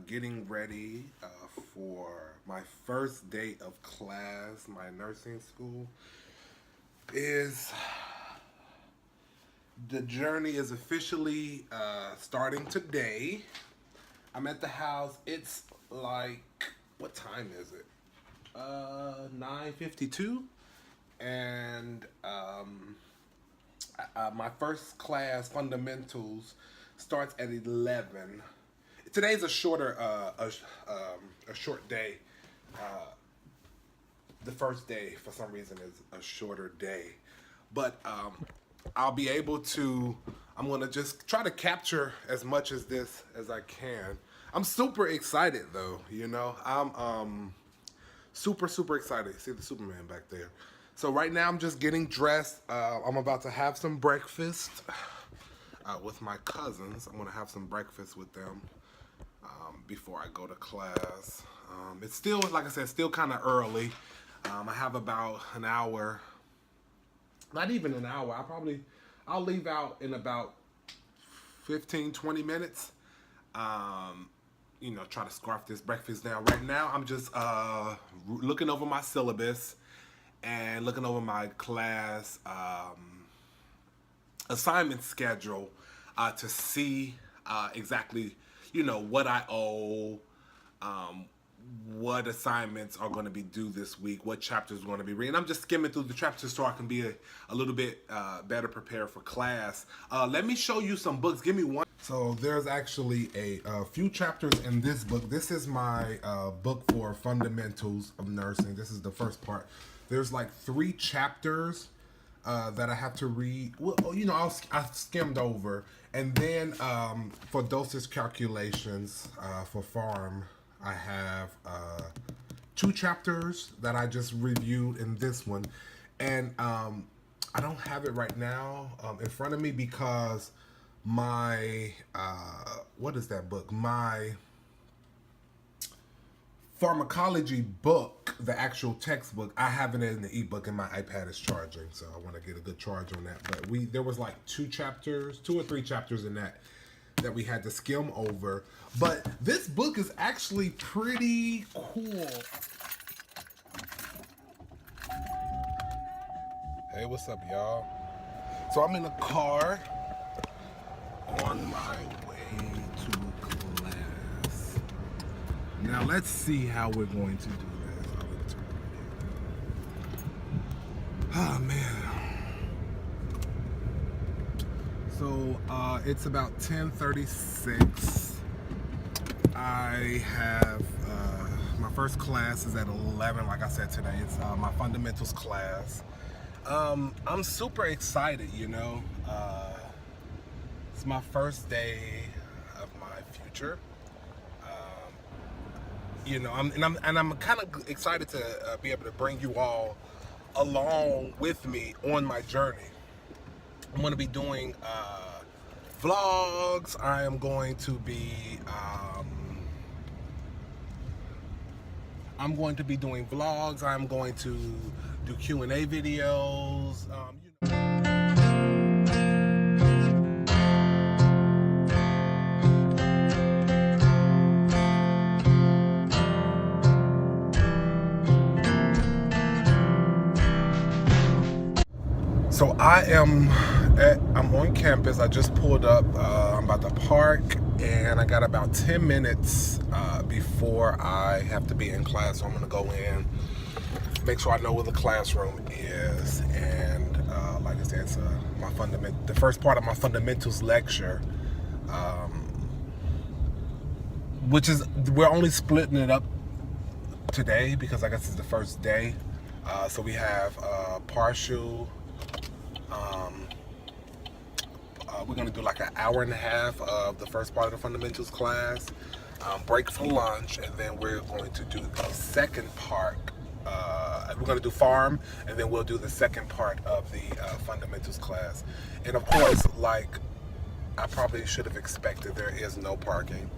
getting ready for my first day of class. My nursing school is the journey is officially starting today. I'm at the house. It's like, what time is it? 9:52, and my first class, fundamentals, starts at 11. Today's a shorter, a short day. The first day, for some reason, is a shorter day, but I'll be able to. I'm gonna just try to capture as much as this as I can. I'm super excited, though. I'm super excited. See the Superman back there. So right now I'm just getting dressed. I'm about to have some breakfast with my cousins. I'm gonna have some breakfast with them before I go to class. It's still, like I said, still kind of early. I have about an hour, not even an hour. I'll leave out in about 15-20 minutes. Try to scarf this breakfast down. Right now, I'm just looking over my syllabus and looking over my class assignment schedule to see exactly, what I owe, what assignments are going to be due this week, what chapters are going to be reading. I'm just skimming through the chapters so I can be a little bit better prepared for class. Let me show you some books. Give me one. So there's actually a few chapters in this book. This is my book for fundamentals of nursing. This is the first part. There's like 3 chapters that I have to read. Well, I skimmed over. And then for dosage calculations for pharm, I have 2 chapters that I just reviewed in this one. And I don't have it right now in front of me because my, what is that book? My Pharmacology book, the actual textbook, I have it in the ebook and my iPad is charging, so I want to get a good charge on that. But there was like 2 or 3 chapters in that we had to skim over. But this book is actually pretty cool. Hey, what's up, y'all? So I'm in the car on my way to class. Now let's see how we're going to do this. Oh man. So it's about 10:36. I have my first class is at 11. Like I said today, it's my fundamentals class. I'm super excited. It's my first day of my future. I'm kind of excited to be able to bring you all along with me on my journey. I'm going to be doing vlogs. I am going to be doing vlogs. I'm going to do Q&A videos. So I'm on campus. I just pulled up. I'm about to park, and I got about 10 minutes before I have to be in class. So I'm gonna go in, make sure I know where the classroom is, and like I said, it's the first part of my fundamentals lecture, which is we're only splitting it up today because I guess it's the first day. So we have partial. We're going to do like an hour and a half of the first part of the fundamentals class, break for lunch, and then we're going to do the second part. We're going to do pharm, and then we'll do the second part of the fundamentals class. And of course, like I probably should have expected, there is no parking.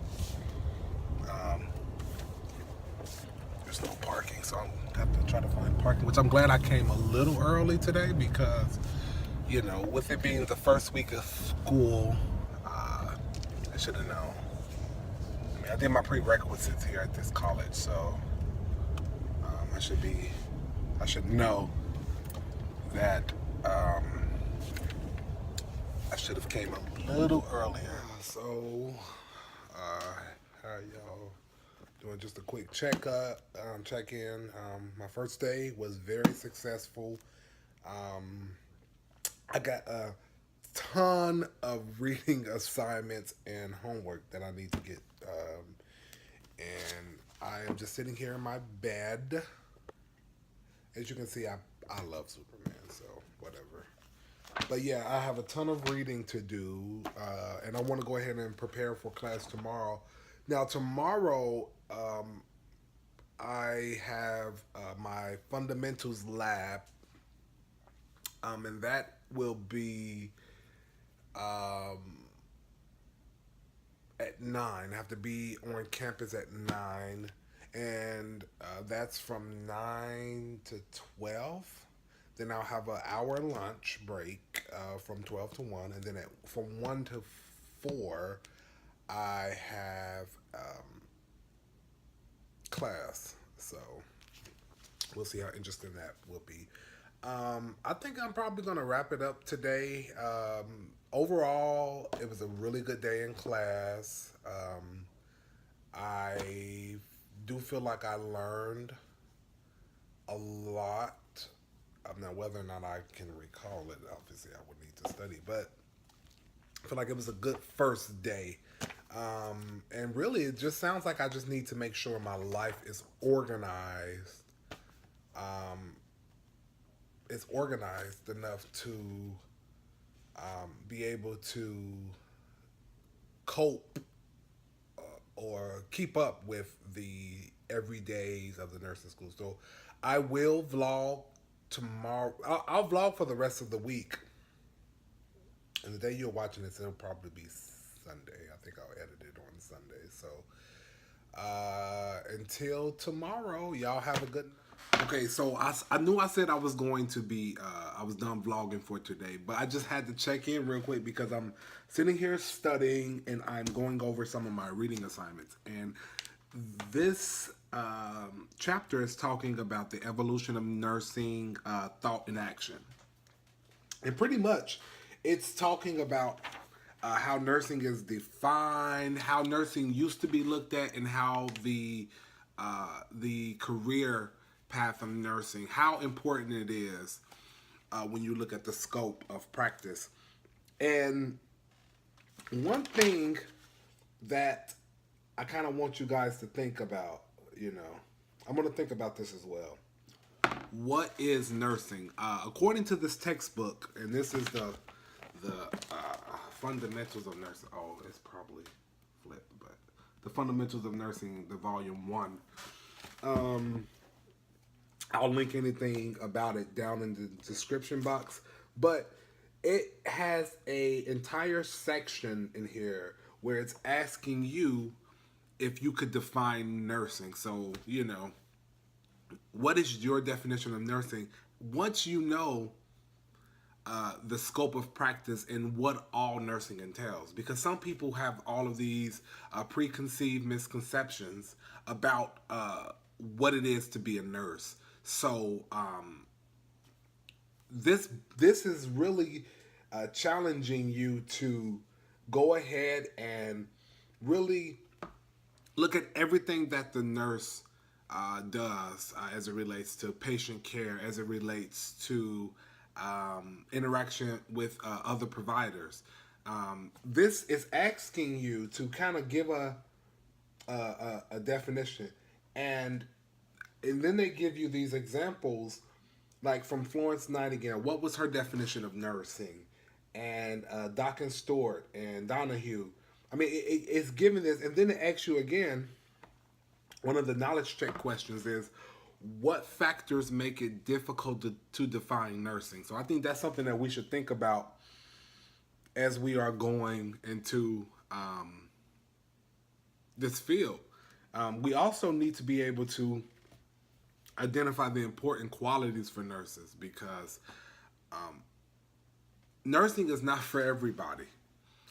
There's no parking, so I'm going to have to try to find parking, which I'm glad I came a little early today because with it being the first week of school, I should have known. I did my prerequisites here at this college, so I should know that I should have came a little earlier. So, how y'all doing? Just a quick check-in. My first day was very successful. I got a ton of reading assignments and homework that I need to get, and I am just sitting here in my bed. As you can see, I love Superman, so whatever. But yeah, I have a ton of reading to do, and I want to go ahead and prepare for class tomorrow. Now, tomorrow, I have my fundamentals lab, and that will be at 9. I have to be on campus at 9, and that's from 9 to 12. Then I'll have an hour lunch break from 12 to 1, and then from 1 to 4, I have class. So we'll see how interesting that will be. I think I'm probably going to wrap it up today. Overall, it was a really good day in class. I do feel like I learned a lot. Now, whether or not I can recall it, obviously I would need to study, but I feel like it was a good first day. And really, it just sounds like I just need to make sure my life is organized. It's organized enough to be able to cope or keep up with the everydays of the nursing school. So I will vlog tomorrow. I'll vlog for the rest of the week. And the day you're watching this, it'll probably be Sunday. I think I'll edit it on Sunday. So until tomorrow, y'all have a good night. Okay, so I knew I said I was going to be, I was done vlogging for today, but I just had to check in real quick because I'm sitting here studying and I'm going over some of my reading assignments. And this chapter is talking about the evolution of nursing, thought and action. And pretty much it's talking about how nursing is defined, how nursing used to be looked at, and how the career path of nursing, how important it is when you look at the scope of practice. And one thing that I kind of want you guys to think about, I'm going to think about this as well. What is nursing? According to this textbook, and this is the fundamentals of nursing. Oh, it's probably flipped, but the fundamentals of nursing, the volume 1. I'll link anything about it down in the description box, but it has a entire section in here where it's asking you if you could define nursing. So, what is your definition of nursing? Once you know the scope of practice and what all nursing entails, because some people have all of these preconceived misconceptions about what it is to be a nurse. So this is really challenging you to go ahead and really look at everything that the nurse does as it relates to patient care, as it relates to interaction with other providers. This is asking you to kind of give a definition, and then they give you these examples, like from Florence Nightingale. What was her definition of nursing? And Dawkins Stewart and Donahue. I mean, it's giving this, and then it asks you again. One of the knowledge check questions is, what factors make it difficult to define nursing? So I think that's something that we should think about as we are going into this field. We also need to be able to identify the important qualities for nurses, because nursing is not for everybody.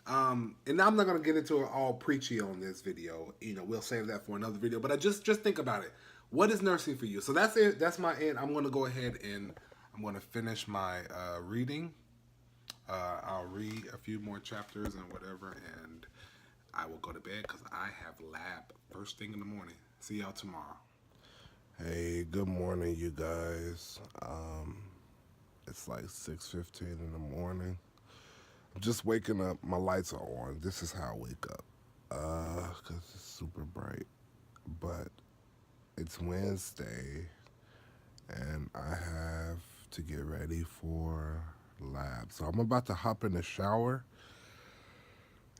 And I'm not gonna get into it all preachy on this video. We'll save that for another video. But I just think about it. What is nursing for you? So that's it. That's my end. I'm gonna go ahead and I'm gonna finish my reading. I'll read a few more chapters and whatever, and I will go to bed because I have lab first thing in the morning. See y'all tomorrow. Hey, good morning, you guys. It's like 6:15 in the morning. I'm just waking up. My lights are on. This is how I wake up. Because it's super bright. But it's Wednesday, and I have to get ready for lab. So I'm about to hop in the shower.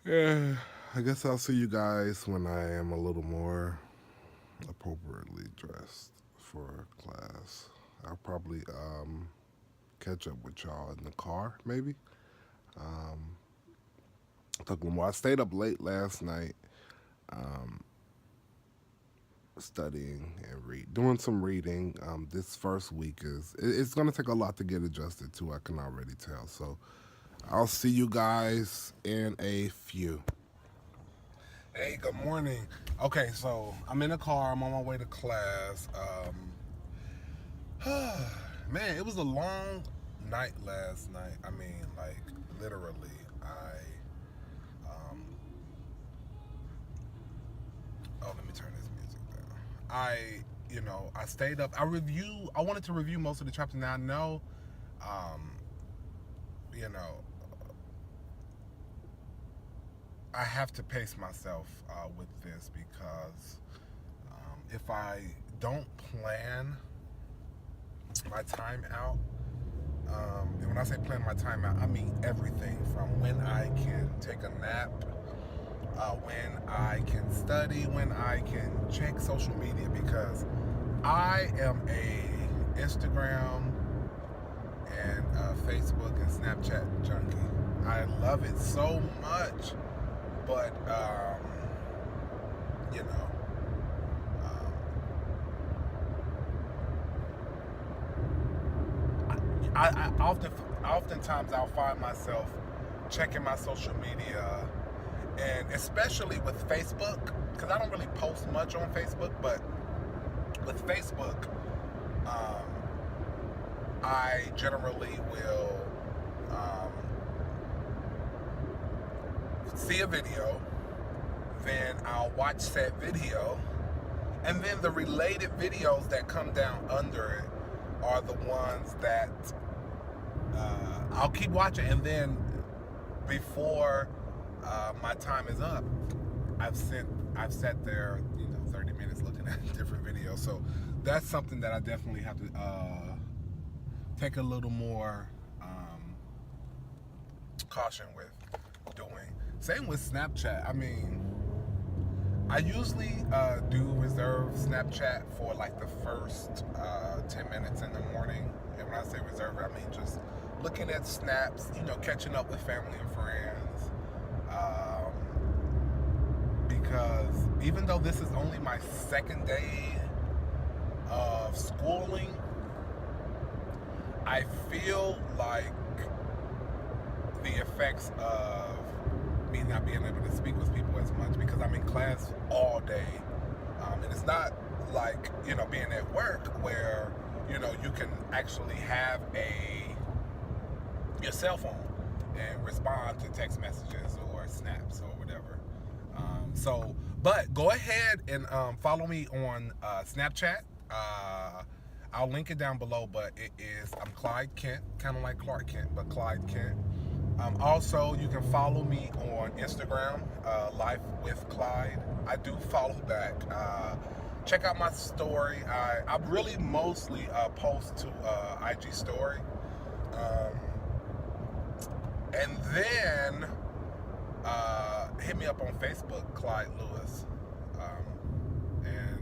Yeah, I guess I'll see you guys when I am a little more appropriately dressed for class. I'll probably catch up with y'all in the car, maybe. I stayed up late last night studying and doing some reading. This first week it's going to take a lot to get adjusted to, I can already tell. So I'll see you guys in a few. Hey, good morning. Okay, so I'm in the car. I'm on my way to class. Man, it was a long night last night. I mean, like, literally. Let me turn this music down. I stayed up. I wanted to review most of the chapters. Now I know, I have to pace myself with this because if I don't plan my time out, and when I say plan my time out, I mean everything from when I can take a nap, when I can study, when I can check social media, because I am a Instagram and Facebook and Snapchat junkie. I love it so much, but I oftentimes I'll find myself checking my social media, and especially with Facebook, because I don't really post much on Facebook, but with Facebook, I generally will see a video, then I'll watch said video, and then the related videos that come down under it are the ones that I'll keep watching, and then before my time is up, I've sat there 30 minutes looking at different videos. So that's something that I definitely have to take a little more caution with doing. Same with Snapchat. I mean, I usually do reserve Snapchat for like the first 10 minutes in the morning. And when I say reserve, I mean just looking at snaps, catching up with family and friends. Because even though this is only my second day of schooling, I feel like the effects of me not being able to speak with people as much, because I'm in class all day, and it's not like being at work where you can actually have your cell phone and respond to text messages or snaps or whatever. But go ahead and follow me on Snapchat. I'll link it down below, but I'm Clyde Kent, kind of like Clark Kent, but Clyde Kent. Also, you can follow me on Instagram, Life with Clyde. I do follow back. Check out my story. I really mostly post to IG story. And then hit me up on Facebook, Clyde Lewis. And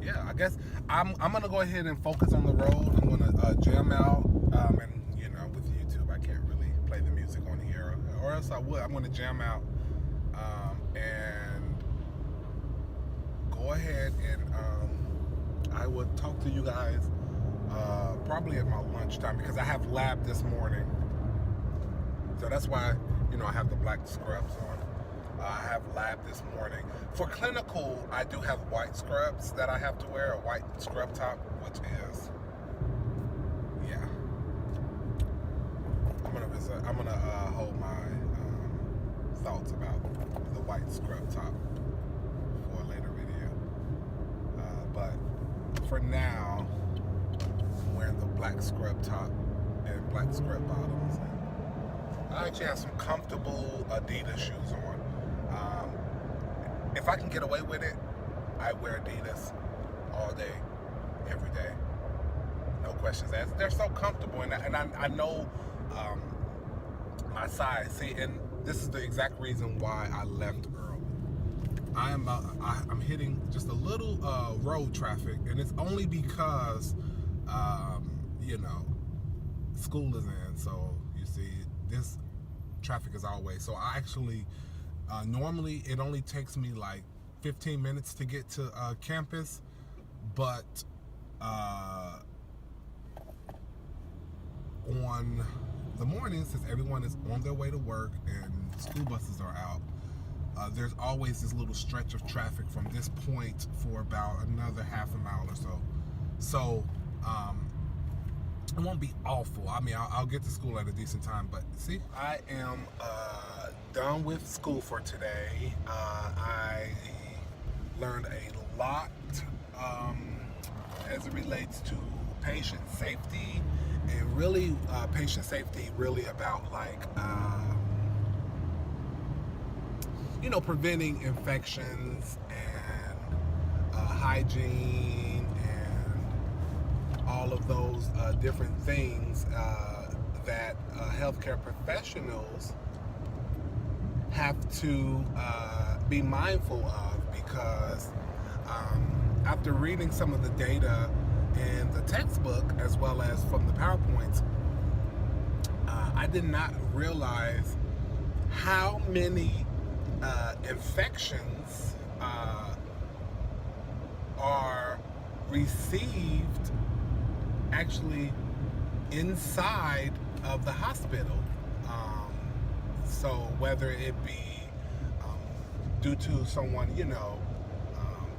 yeah, I guess I'm gonna go ahead and focus on the road. I'm gonna jam out, and with YouTube, I can't really play the music on here, or else I would. I'm gonna jam out, and go ahead and I will talk to you guys probably at my lunchtime, because I have lab this morning. So that's why, I have the black scrubs on. I have lab this morning. For clinical, I do have white scrubs that I have to wear, a white scrub top, which is, yeah. I'm gonna hold my thoughts about the white scrub top for a later video. But for now, I'm wearing the black scrub top and black scrub bottoms. And I actually have some comfortable Adidas shoes on. If I can get away with it, I wear Adidas all day, every day. No questions asked. They're so comfortable, and I know my size. See, and this is the exact reason why I left early. I'm hitting just a little road traffic, and it's only because school is in. So you see, this traffic is always. So I actually normally it only takes me like 15 minutes to get to campus, but on the mornings, since everyone is on their way to work and school buses are out, there's always this little stretch of traffic from this point for about another half a mile or so. So it won't be awful. I mean, I'll get to school at a decent time, but see, I am done with school for today. I learned a lot as it relates to patient safety, and really patient safety really about like preventing infections and hygiene and all of those different things that healthcare professionals have to be mindful of, because after reading some of the data in the textbook as well as from the PowerPoints, I did not realize how many infections are received actually inside of the hospital. So whether it be due to someone,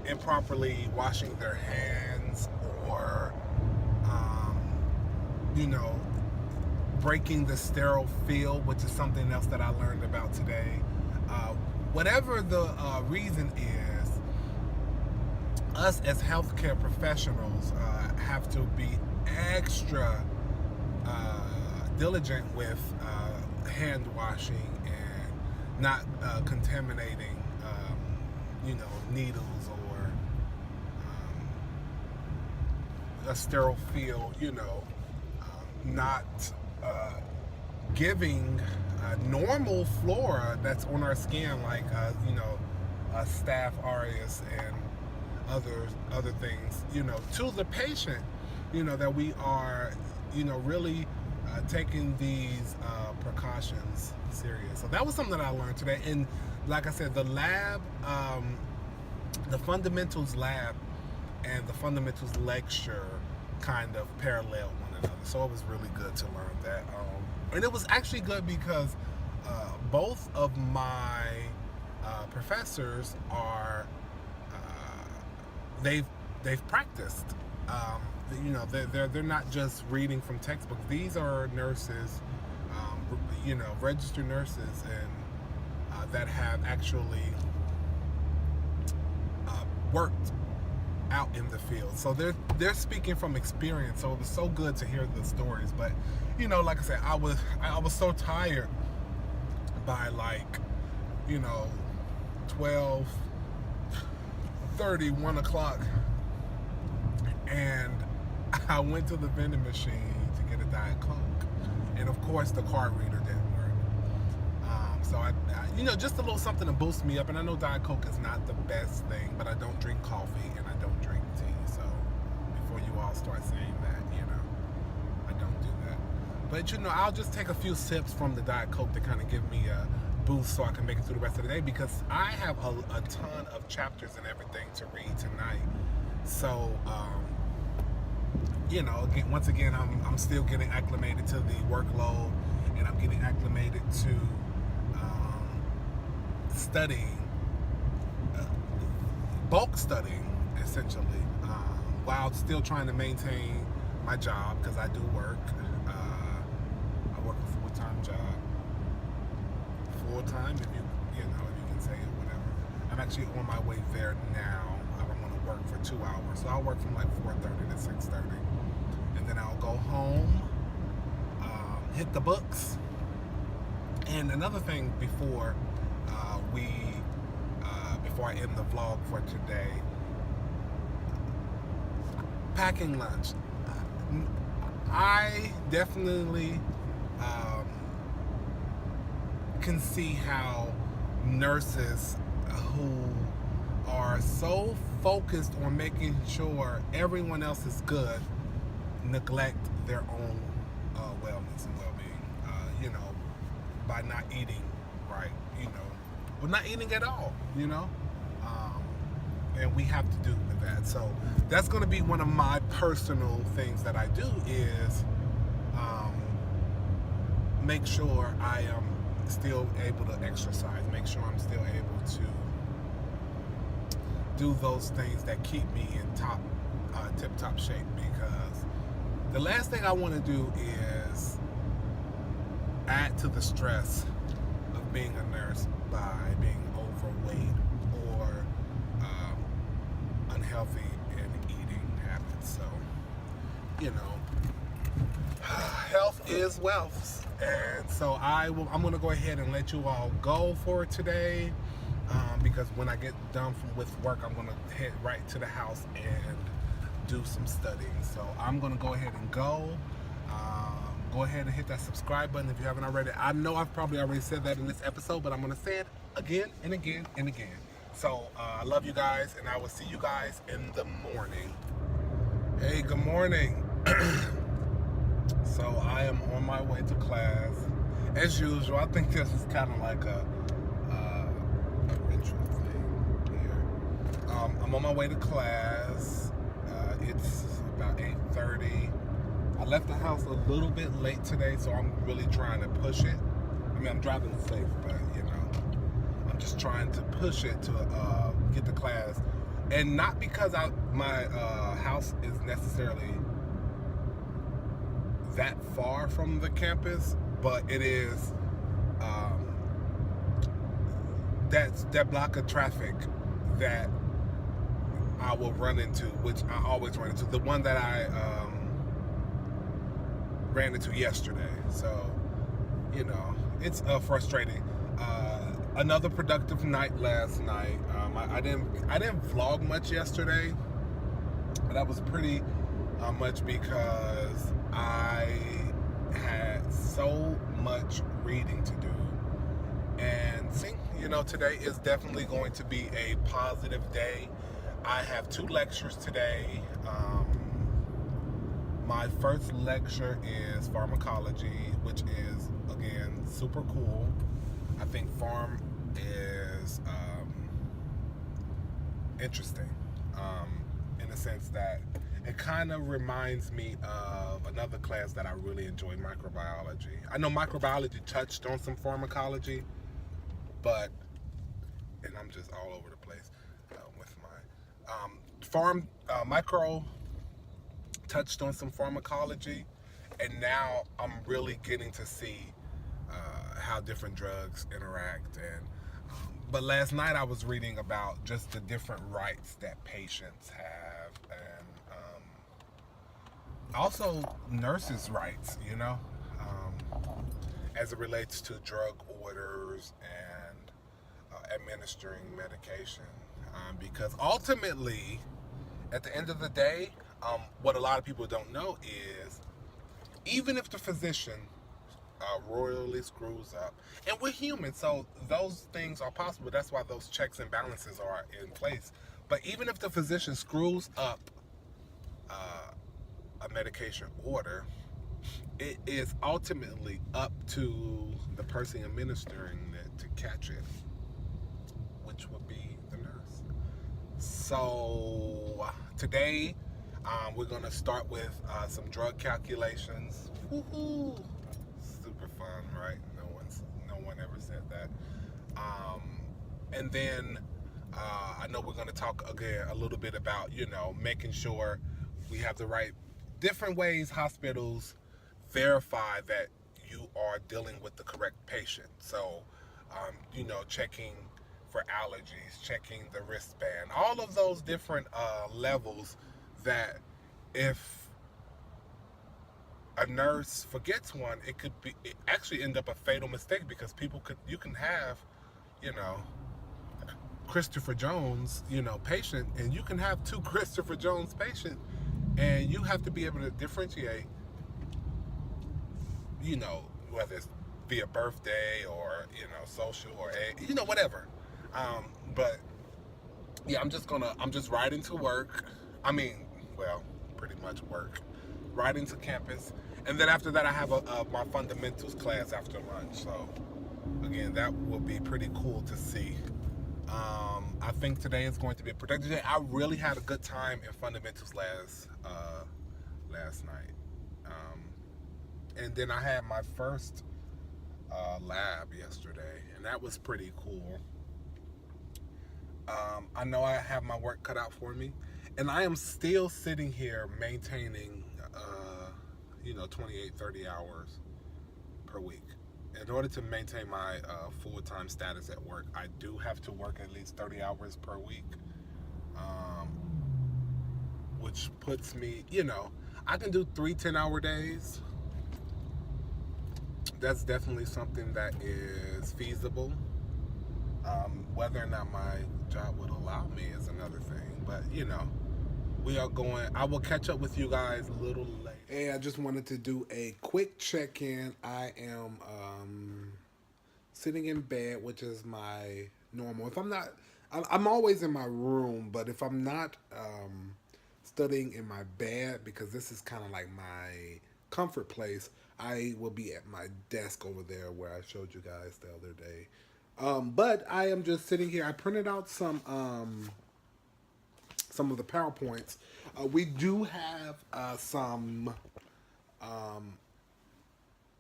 improperly washing their hands, or, breaking the sterile field, which is something else that I learned about today. Whatever the reason is, us as healthcare professionals have to be extra diligent with hand washing and not contaminating, needles or a sterile field, not giving normal flora that's on our skin, like staph aureus and other things, to the patient, that we are, really taking these precautions serious. So that was something that I learned today. And like I said, the lab, the fundamentals lab and the fundamentals lecture kind of parallel one another. So it was really good to learn that. And it was actually good because both of my professors are, they've practiced. They're not just reading from textbooks. These are nurses, registered nurses, and that have actually worked out in the field. So they're speaking from experience. So it was so good to hear the stories. But like I said, I was so tired by 12:30, 1 o'clock, and I went to the vending machine to get a Diet Coke, and of course the card reader didn't work. So I just a little something to boost me up. And I know Diet Coke is not the best thing, but I don't drink coffee and I don't drink tea. So before you all start saying that, I don't do that. But I'll just take a few sips from the Diet Coke to kind of give me a boost so I can make it through the rest of the day, because I have a ton of chapters and everything to read tonight. So once again, I'm still getting acclimated to the workload, and I'm getting acclimated to studying, bulk studying, essentially, while still trying to maintain my job, because I do work. I work a full-time job. Full-time, if you can say it, whatever. I'm actually on my way there now. I'm going to work for 2 hours. So I'll work from like 4:30 to 6:30. And then I'll go home, hit the books. And another thing before before I end the vlog for today, packing lunch. I definitely can see how nurses who are so focused on making sure everyone else is good neglect their own wellness and well-being, by not eating right, or not eating at all, and we have to do with that. So that's going to be one of my personal things that I do is make sure I am still able to exercise, make sure I'm still able to do those things that keep me in tip-top shape, because the last thing I want to do is add to the stress of being a nurse by being overweight or unhealthy in eating habits. So, health is wealth. And so I'm going to go ahead and let you all go for today, because when I get done with work, I'm going to head right to the house and do some studying. So I'm going to go ahead and go. Go ahead and hit that subscribe button if you haven't already. I know I've probably already said that in this episode, but I'm going to say it again and again and again. So I love you guys, and I will see you guys in the morning. Hey, good morning. So I am on my way to class. As usual, I think this is kind of like a ritual thing here. I'm on my way to class. It's about 8:30. I left the house a little bit late today, so I'm really trying to push it. I mean, I'm driving safe, but I'm just trying to push it to get to class. And not because my house is necessarily that far from the campus, but it is that block of traffic that I will run into, which I always run into, the one that I ran into yesterday. So it's frustrating. Another productive night last night. I didn't vlog much yesterday, but that was pretty much because I had so much reading to do. And today is definitely going to be a positive day. I have 2 lectures today. My first lecture is Pharmacology, which is, again, super cool. I think pharm is interesting in the sense that it kind of reminds me of another class that I really enjoy, microbiology. I know microbiology touched on some pharmacology, and I'm just all over the place with my micro touched on some pharmacology, and now I'm really getting to see how different drugs interact. And but last night I was reading about just the different rights that patients have, and also nurses' rights, as it relates to drug orders and administering medication. Because ultimately, at the end of the day, what a lot of people don't know is, even if the physician royally screws up, and we're human, so those things are possible. That's why those checks and balances are in place. But even if the physician screws up a medication order, it is ultimately up to the person administering it to catch it, which would be the nurse. So today we're going to start with some drug calculations. Woohoo! Super fun. fun, right? No one ever said that. Um, and then I know we're going to talk again a little bit about, making sure we have the right different ways hospitals verify that you are dealing with the correct patient. So, checking for allergies, checking the wristband, all of those different levels that if a nurse forgets one, it actually end up a fatal mistake because you can have, you know, Christopher Jones, patient, and you can have two Christopher Jones patient, and you have to be able to differentiate, whether it's via birthday or, social or whatever. But yeah, I'm just riding to work. I mean, well, pretty much work, riding to campus, and then after that I have my fundamentals class after lunch. So again, that will be pretty cool to see. I think today is going to be a productive day. I really had a good time in fundamentals last night, and then I had my first lab yesterday, and that was pretty cool. I know I have my work cut out for me, and I am still sitting here maintaining, 28, 30 hours per week. In order to maintain my full-time status at work, I do have to work at least 30 hours per week, which puts me, I can do 3 10-hour days. That's definitely something that is feasible. Whether or not my job would allow me is another thing. But, we are going. I will catch up with you guys a little later. Hey, I just wanted to do a quick check-in. I am sitting in bed, which is my normal. If I'm not, I'm always in my room, but if I'm not studying in my bed, because this is kind of like my comfort place, I will be at my desk over there where I showed you guys the other day. But I am just sitting here. I printed out some of the PowerPoints. We do have some.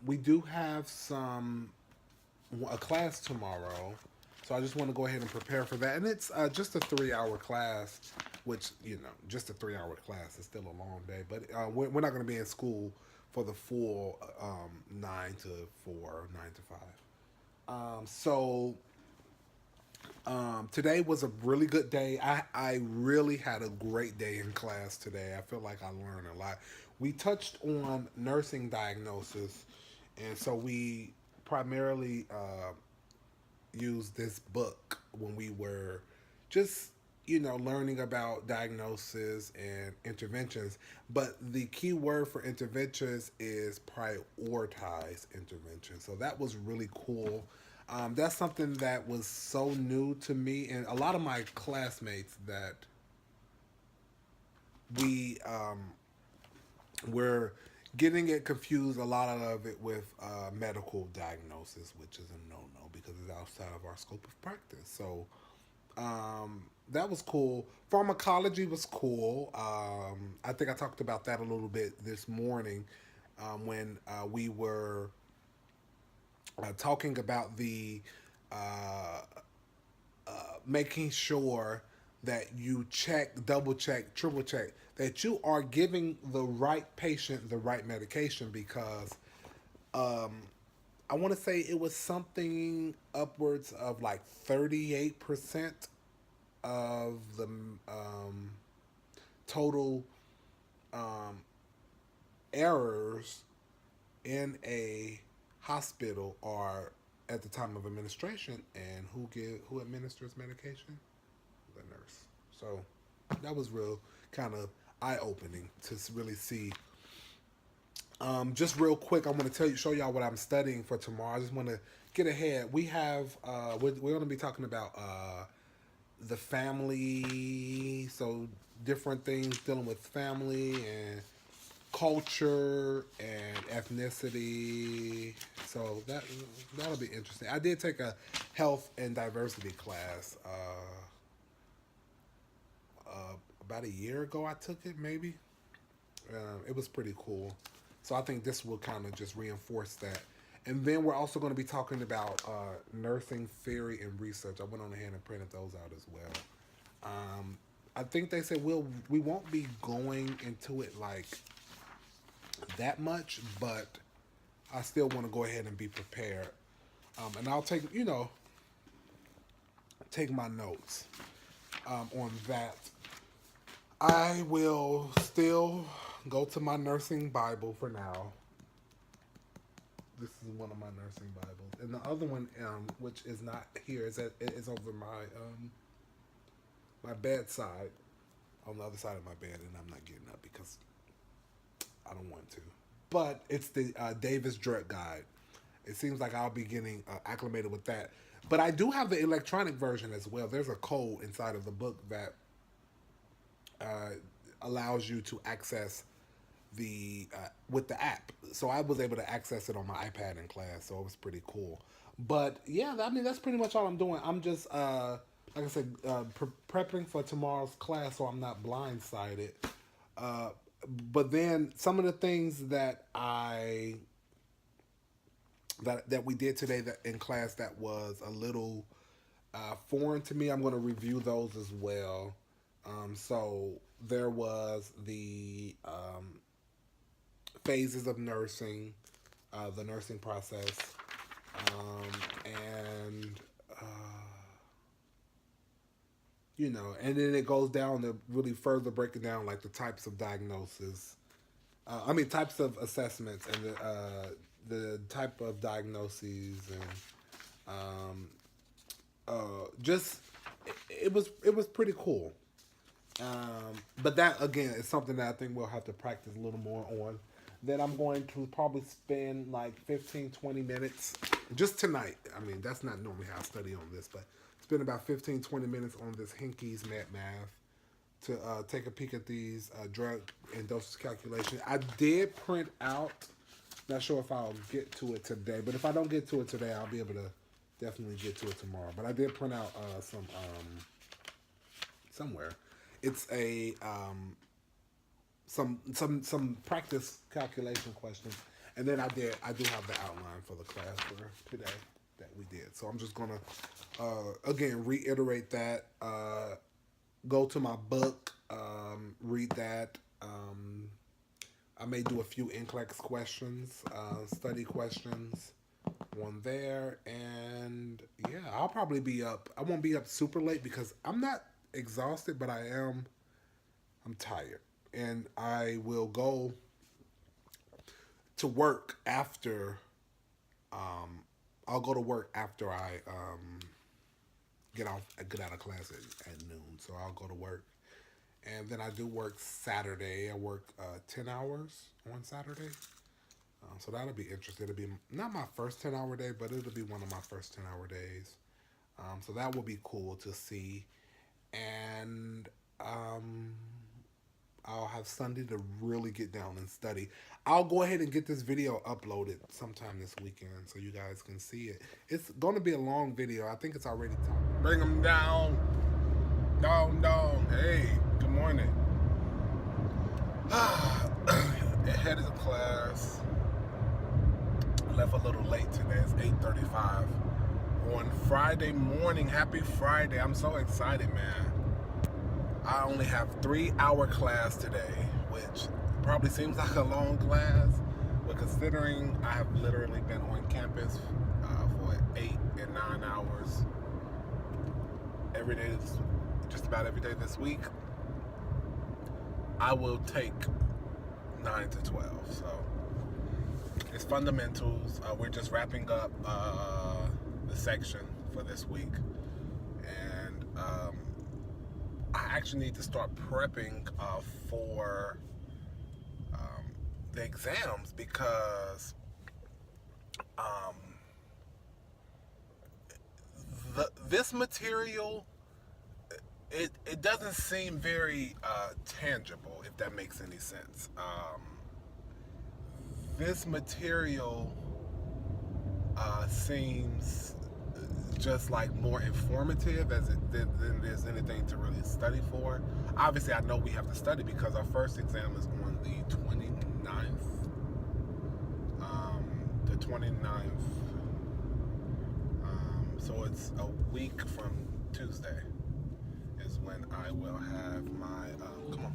We do have a class tomorrow, so I just want to go ahead and prepare for that. And it's just a 3-hour class, which just a 3-hour class is still a long day. But we're not going to be in school for the full 9 to 4, 9 to 5. Today was a really good day. I really had a great day in class today. I feel like I learned a lot. We touched on nursing diagnosis, and so we primarily used this book when we were just learning about diagnosis and interventions. But the key word for interventions is prioritize intervention. So that was really cool. That's something that was so new to me and a lot of my classmates, that we were getting it confused, a lot of it, with medical diagnosis, which is a no-no because it's outside of our scope of practice. So that was cool. Pharmacology was cool. I think I talked about that a little bit this morning when we were talking about the making sure that you check, double check, triple check that you are giving the right patient the right medication, because I want to say it was something upwards of like 38% of the total errors in a hospital are at the time of administration, and who administers medication? The nurse. So that was real kind of eye-opening to really see. Just real quick, I want to show y'all what I'm studying for tomorrow. I just want to get ahead. We have we're going to be talking about the family, so different things dealing with family and culture and ethnicity. So that'll be interesting. I did take a health and diversity class about a year ago. I took it, maybe. It was pretty cool. So I think this will kind of just reinforce that. And then we're also going to be talking about nursing theory and research. I went on ahead and printed those out as well. I think they said we won't be going into it like that much, but I still want to go ahead and be prepared. And I'll take my notes on that. I will still go to my nursing Bible for now. This is one of my nursing Bibles, and the other one, which is not here, is over my bedside, on the other side of my bed, and I'm not getting up because I don't want to. But it's the Davis Drug Guide. It seems like I'll be getting acclimated with that. But I do have the electronic version as well. There's a code inside of the book that allows you to access with the app. So I was able to access it on my iPad in class, so it was pretty cool. But yeah, I mean, that's pretty much all I'm doing. I'm just like I said, prepping for tomorrow's class, so I'm not blindsided. But then some of the things that that we did today in class that was a little foreign to me, I'm going to review those as well. So there was the phases of nursing, the nursing process, and and then it goes down to really further breaking down like the types of diagnosis, types of assessments, and the type of diagnoses, and just it was pretty cool. But that again is something that I think we'll have to practice a little more on. Then I'm going to probably spend like 15-20 minutes just tonight. I mean, that's not normally how I study on this, but spend about 15-20 minutes on this Henke's Med Math to take a peek at these drug and dosage calculations. I did print out, not sure if I'll get to it today, but if I don't get to it today, I'll be able to definitely get to it tomorrow. But I did print out some somewhere. It's a some practice calculation questions, and then I do have the outline for the class for today that we did. So I'm just gonna again reiterate that. Go to my book, read that. I may do a few NCLEX questions, study questions on there, and yeah, I'll probably be up. I won't be up super late because I'm not exhausted, but I'm tired, and I will go to work after. I'll go to work after I get out of class at noon. So I'll go to work, and then I do work Saturday. I work 10 hours on Saturday. So that'll be interesting. It'll be not my first 10-hour day, but it'll be one of my first 10-hour days. So that will be cool to see. And I'll have Sunday to really get down and study. I'll go ahead and get this video uploaded sometime this weekend so you guys can see it. It's going to be a long video. I think it's already time. Bring them down. Down. Hey, good morning. Headed to class. Left a little late today. It's 8:35 on Friday morning. Happy Friday. I'm so excited, man. I only have 3-hour class today, which probably seems like a long class, but considering I have literally been on campus for 8 and 9 hours every day, just about every day this week, I will take 9 to 12. So it's fundamentals. We're just wrapping up the section for this week, and I actually need to start prepping for the exams because this material, it doesn't seem very tangible, if that makes any sense. This material seems just like more informative than there's anything to really study for. Obviously, I know we have to study because our first exam is on the 29th. The 29th. So it's a week from Tuesday is when I will have my, come on.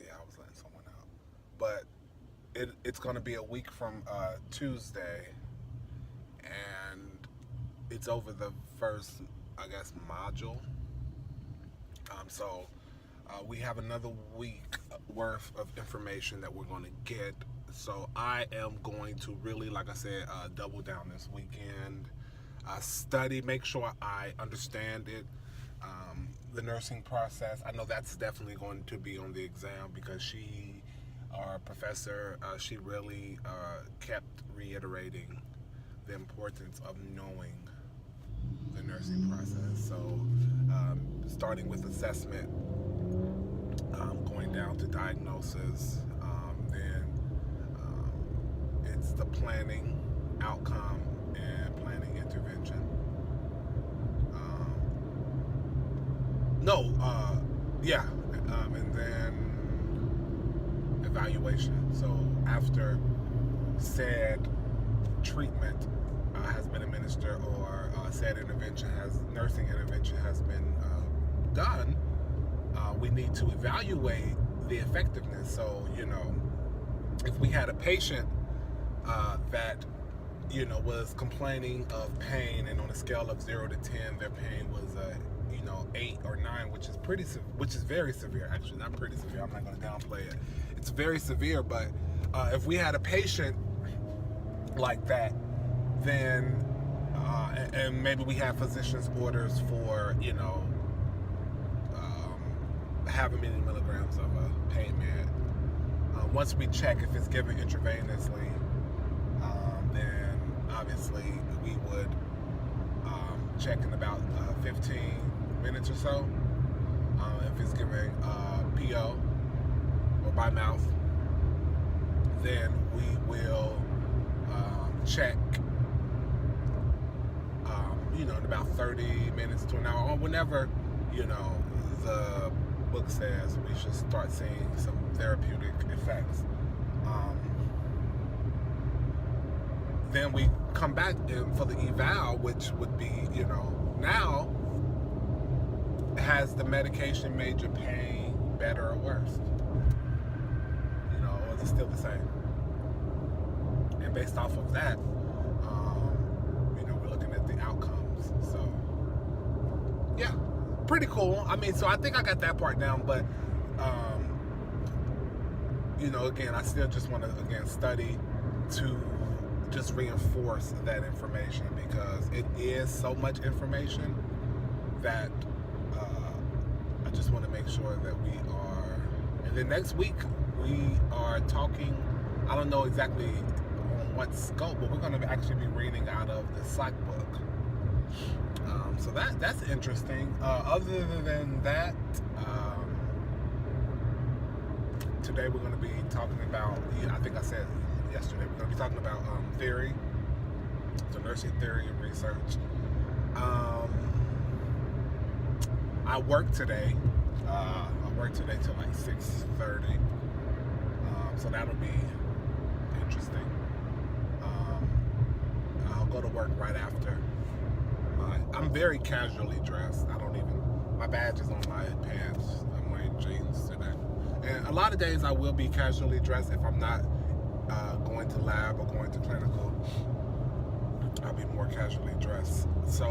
Yeah, I was letting someone out. But it's going to be a week from Tuesday, and it's over the first, I guess, module. So we have another week worth of information that we're going to get. So I am going to really, like I said, double down this weekend, study, make sure I understand it, the nursing process. I know that's definitely going to be on the exam because our professor, she really kept reiterating the importance of knowing the nursing process. So starting with assessment, going down to diagnosis, then it's the planning, outcome, and planning intervention. And then evaluation. So after said treatment has been administered, or said nursing intervention has been done, we need to evaluate the effectiveness. So, if we had a patient that, was complaining of pain, and on a scale of 0 to 10, their pain was 8 or 9, which is very severe. Actually, not pretty severe. I'm not going to downplay it. It's very severe. But if we had a patient like that, then and maybe we have physician's orders for having many milligrams of a pain med. Once we check if it's given intravenously, then obviously we would check in about 15 minutes or so. If it's given PO or by mouth, then we will check in about 30 minutes to an hour, or whenever the book says we should start seeing some therapeutic effects. Then we come back in for the eval, which would be, now, has the medication made your pain better or worse? Or is it still the same? And based off of that, we're looking at the outcomes. So, yeah, pretty cool. So I think I got that part down, but, again, I still just want to, study to just reinforce that information, because it is so much information that I just want to make sure that we are. And then next week we are talking, I don't know exactly on what scope, but we're going to actually be reading out of the psych book. So that's interesting. Other than that, today we're going to be talking about, I think I said yesterday, we're going to be talking about theory, so nursing theory and research. I work today. Till like 6:30. So that'll be interesting. I'll go to work right after. I'm very casually dressed. My badge is on my pants. I'm wearing jeans today. And a lot of days I will be casually dressed if I'm not going to lab or going to clinical. I'll be more casually dressed. So,